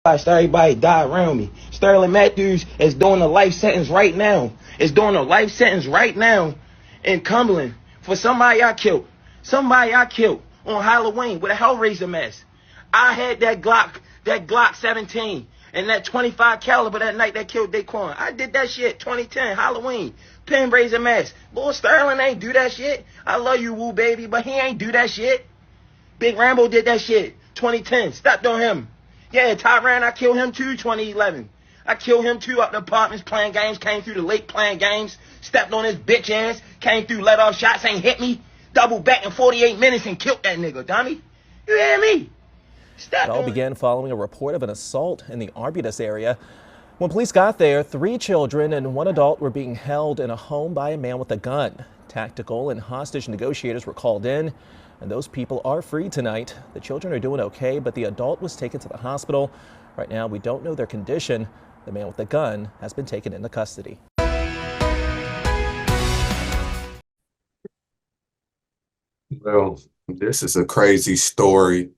Everybody die around me. Sterling Matthews is doing a life sentence right now. Is doing a life sentence right now in Cumberland for somebody I killed. Somebody I killed on Halloween with a Hellraiser mask. I had that Glock 17 and that 25 caliber that night that killed Daquan. I did that shit 2010 Halloween. Pen razor mask. Boy, Sterling ain't do that shit. I love you, woo baby, but he ain't do that shit. Big Rambo did that shit 2010. Stepped on him. Yeah, Tyran, I killed him too, 2011. I killed him too up the apartments playing games, came through the lake playing games, stepped on his bitch ass, came through, let off shots, ain't hit me, double back in 48 minutes and killed that nigga, dummy. You hear me? It all began following a report of an assault in the Arbutus area. When police got there, 3 children and 1 adult were being held in a home by a man with a gun. Tactical and hostage negotiators were called in, and those people are free tonight. The children are doing okay, but the adult was taken to the hospital. Right now, we don't know their condition. The man with the gun has been taken into custody. Well, this is a crazy story.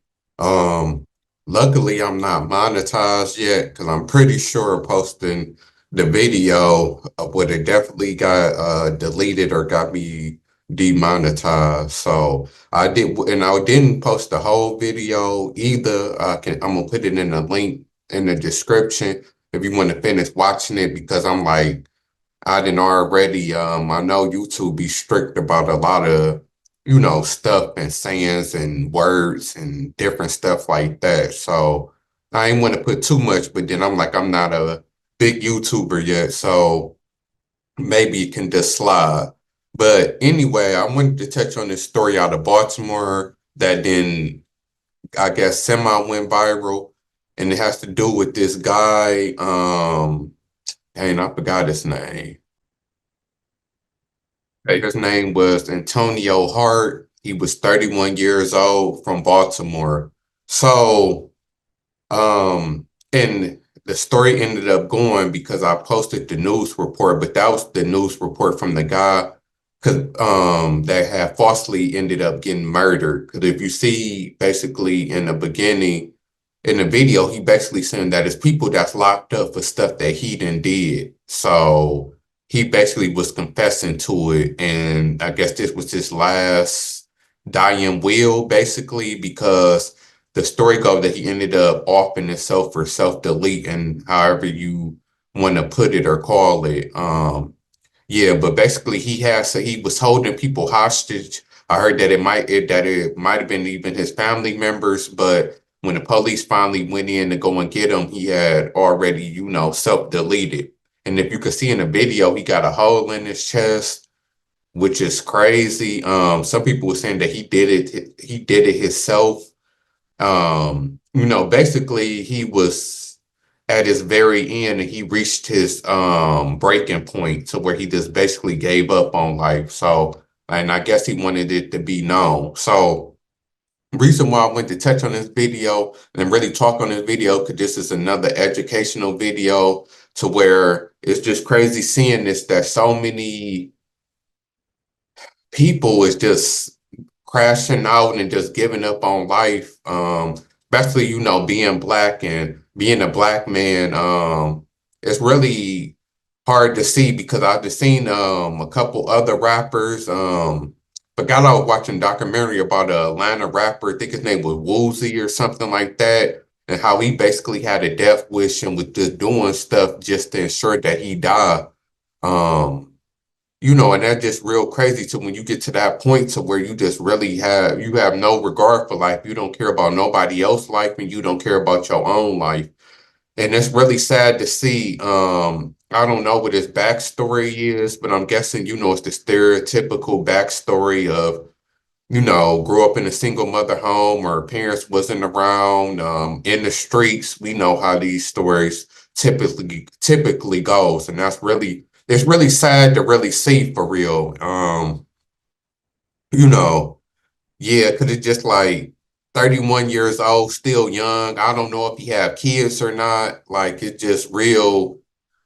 Luckily, I'm not monetized yet because I'm pretty sure posting the video would have definitely got deleted or got me demonetized. So I didn't post the whole video either. I'm gonna put it in the link in the description if you want to finish watching it, because I'm like, I didn't already I know YouTube be strict about a lot of stuff and sayings and words and different stuff like that. So I ain't want to put too much, but then I'm like, I'm not a big YouTuber yet, so maybe it can just slide. But anyway, I wanted to touch on this story out of Baltimore that then, I guess, semi went viral, and it has to do with this guy. Dang, I forgot his name. His name was Antonio Hart. He was 31 years old from Baltimore. So, and the story ended up going because I posted the news report, but that was the news report from the guy that had falsely ended up getting murdered. Because if you see basically in the beginning, in the video, he basically saying that it's people that's locked up for stuff that he done did. So he basically was confessing to it. And I guess this was his last dying will, basically, because the story goes that he ended up offing himself for self-delete, and however you want to put it or call it. Yeah, but basically he was holding people hostage. I heard that it might have been even his family members, but when the police finally went in to go and get him, he had already, self-deleted. And if you could see in the video, he got a hole in his chest, which is crazy. Some people were saying that he did it himself. Basically he was at his very end and he reached his breaking point to where he just basically gave up on life. So, and I guess he wanted it to be known. So reason why I went to touch on this video and really talk on this video, because this is another educational video to where it's just crazy seeing this, that so many people is just crashing out and just giving up on life, especially, being Black and being a Black man. It's really hard to see because I've just seen a couple other rappers. Forgot I was watching a documentary about an Atlanta rapper, I think his name was Woozy or something like that, and how he basically had a death wish and was just doing stuff just to ensure that he died. And that's just real crazy to when you get to that point to where you just really have no regard for life. You don't care about nobody else's life and you don't care about your own life. And it's really sad to see. I don't know what his backstory is, but I'm guessing, it's the stereotypical backstory of, grew up in a single mother home or parents wasn't around, in the streets. We know how these stories typically goes. And it's really sad to really see, for real. Yeah, because it's just like 31 years old, still young. I don't know if he have kids or not. Like, it's just real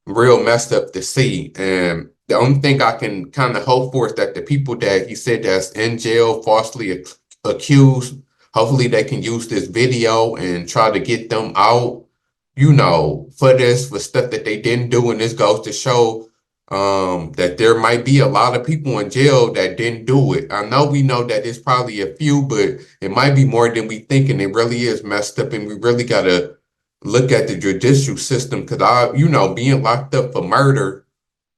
messed up to see. And the only thing I can kind of hope for is that the people that he said that's in jail falsely accused, hopefully they can use this video and try to get them out. for stuff that they didn't do. And this goes to show that there might be a lot of people in jail that didn't do it. I know we know that it's probably a few, but it might be more than we think, and it really is messed up. And we really gotta look at the judicial system because being locked up for murder,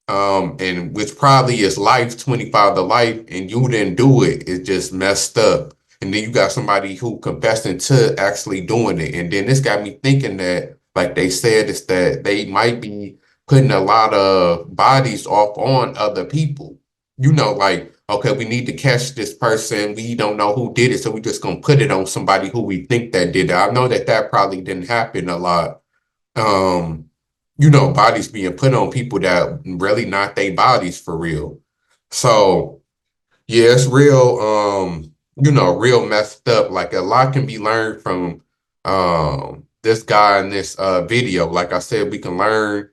and which probably is life, 25 to life, and you didn't do it, it's just messed up. And then you got somebody who confessing to actually doing it. And then this got me thinking that, like they said, is that they might be putting a lot of bodies off on other people. Like, okay, we need to catch this person. We don't know who did it, so we just gonna put it on somebody who we think that did it. I know that that probably didn't happen a lot. Um, bodies being put on people that really not their bodies for real. So yeah, it's real, real messed up. Like a lot can be learned from this guy in this video. Like I said, we can learn,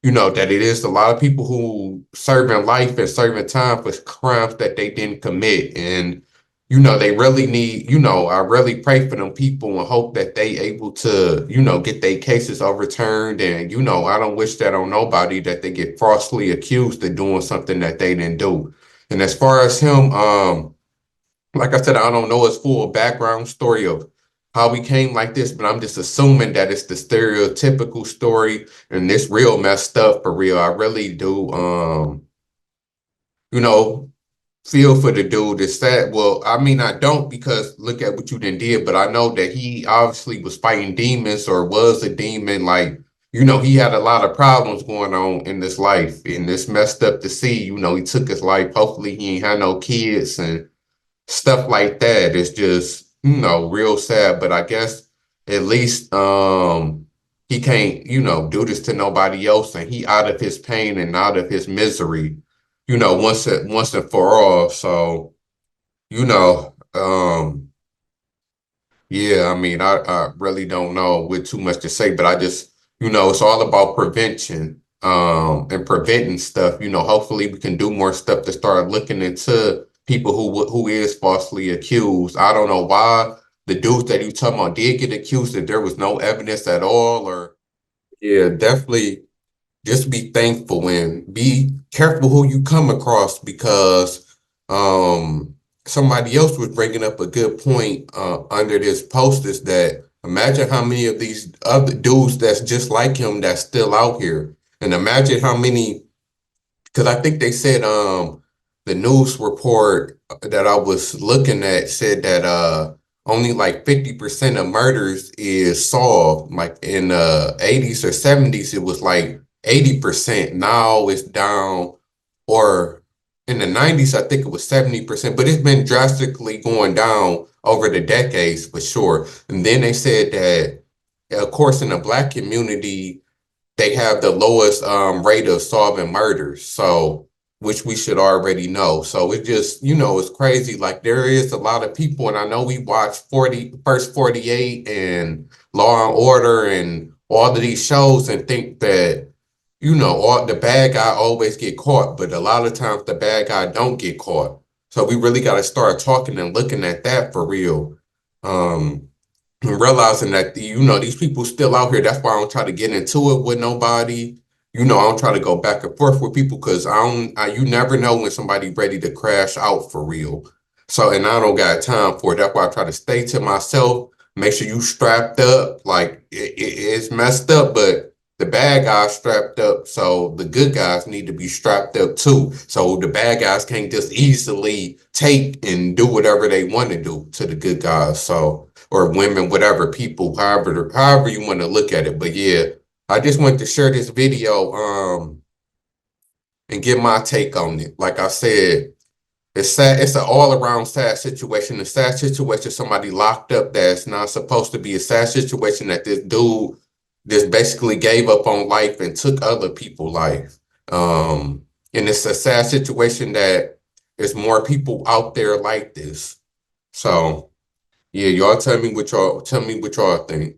that it is a lot of people who serving life and serving time for crimes that they didn't commit. And they really need, I really pray for them people and hope that they able to, get their cases overturned. And, I don't wish that on nobody that they get falsely accused of doing something that they didn't do. And as far as him, like I said, I don't know his full background story of how he came like this, but I'm just assuming that it's the stereotypical story and it's real messed up for real. I really do, you know, feel for the dude. It's sad. Well, I mean, I don't because look at what you done did, but I know that he obviously was fighting demons or was a demon. Like, he had a lot of problems going on in this life, and it's messed up to see. He took his life. Hopefully, he ain't had no kids and stuff like that. It's just, real sad. But I guess at least he can't, do this to nobody else, and he out of his pain and out of his misery, once and for all. So, you know, um, yeah, I mean, I really don't know with too much to say, but I just, it's all about prevention, and preventing stuff. Hopefully we can do more stuff to start looking into people who is falsely accused. I don't know why the dudes that you talking about did get accused if there was no evidence at all, or yeah, definitely just be thankful and be careful who you come across because somebody else was bringing up a good point under this post is that imagine how many of these other dudes that's just like him that's still out here, and imagine how many, because I think they said the news report that I was looking at said that only like 50% of murders is solved. Like in the 80s or 70s, it was like 80%. Now it's down, or in the 90s, I think it was 70%, but it's been drastically going down over the decades for sure. And then they said that, of course, in the Black community, they have the lowest rate of solving murders, so which we should already know. So it just, it's crazy. Like there is a lot of people, and I know we watch First 48 and Law and Order and all of these shows and think that, all the bad guy always get caught, but a lot of times the bad guy don't get caught. So we really got to start talking and looking at that for real. And realizing that these people still out here. That's why I don't try to get into it with nobody. I don't try to go back and forth with people because you never know when somebody ready to crash out for real. So, and I don't got time for it. That's why I try to stay to myself. Make sure you strapped up. Like it's messed up, but the bad guys strapped up. So the good guys need to be strapped up too. So the bad guys can't just easily take and do whatever they want to do to the good guys. So, or women, whatever, people, however you want to look at it. But yeah, I just wanted to share this video and get my take on it. Like I said, it's sad. It's an all-around sad situation. A sad situation, somebody locked up that's not supposed to be. A sad situation that this dude just basically gave up on life and took other people's life. And it's a sad situation that there's more people out there like this. So yeah, y'all tell me what y'all think.